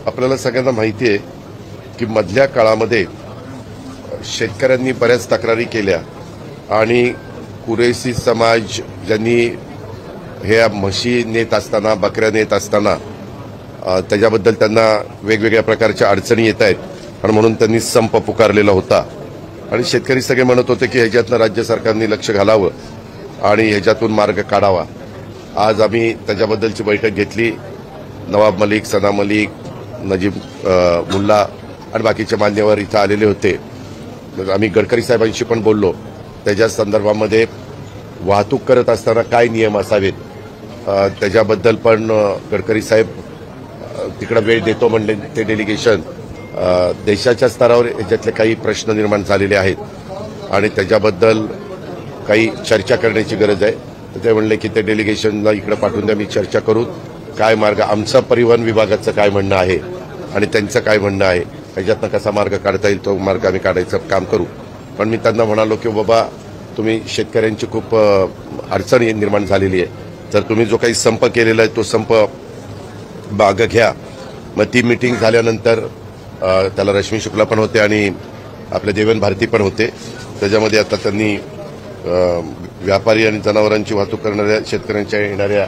आपल्याला सगळ्यांना माहिती आहे की मधल्या काळामध्ये शेतकऱ्यांनी बऱ्याच तक्रारी केल्या आणि कुरेशी समाज ज्यांनी हे म्हशी नेत असताना, बकऱ्या नेत असताना त्याच्याबद्दल त्यांना वेगवेगळ्या प्रकारच्या अडचणी येत आहेत आणि म्हणून त्यांनी संप पुकारलेला होता आणि शेतकरी सगळे म्हणत होते की ह्याच्यातनं राज्य सरकारने लक्ष घालावं आणि ह्याच्यातून मार्ग काढावा। आज आम्ही त्याच्याबद्दलची बैठक घेतली। नवाब मलिक, सना मलिक, नजीब मुल्ला आणि बाकीचे मान्यवर इथं आलेले होते। आम्ही गडकरी साहेबांशी पण बोललो। त्याच्या संदर्भामध्ये वाहतूक करत असताना काय नियम असावेत त्याच्याबद्दल पण गडकरी साहेब तिकडे वेळ देतो म्हणले। ते डेलिगेशन देशाच्या स्तरावर याच्यातले काही प्रश्न निर्माण झालेले आहेत आणि त्याच्याबद्दल काही चर्चा करण्याची गरज आहे। तर ते म्हणले की ते डेलिगेशनला इकडे पाठवून द्या, मी चर्चा करू काय मार्ग, आमचं परिवहन विभागाचं काय म्हणणं आहे आणि त्यांचं काय म्हणणं आहे, याच्यातनं कसा मार्ग काढता येईल तो मार्ग आम्ही काढायचं काम करू। पण मी त्यांना म्हणालो की बाबा तुम्ही शेतकऱ्यांची खूप अडचण निर्माण झालेली आहे, जर तुम्ही जो काही संप केलेला आहे तो संप मागं घ्या। मग ती मीटिंग झाल्यानंतर त्याला रश्मी शुक्ला पण होते आणि आपले देवेंद्र भारती पण होते। त्याच्यामध्ये आता त्यांनी व्यापारी आणि जनावरांची वाहतूक करणाऱ्या शेतकऱ्यांच्या येणाऱ्या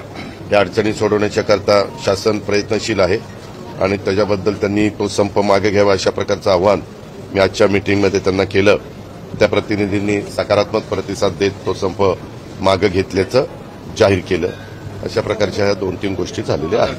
या अडचणी सोडवण्याच्या करता शासन प्रयत्नशील आहे आणि त्याच्याबद्दल त्यांनी तो संप मागे घ्यावा अशा प्रकारचं आव्हान मी आजच्या मीटिंगमध्ये त्यांना केलं। त्या प्रतिनिधींनी सकारात्मक प्रतिसाद देत तो संप मागे घेतल्याचं जाहीर केलं। अशा प्रकारच्या 2-3 गोष्टी झालेल्या आहेत।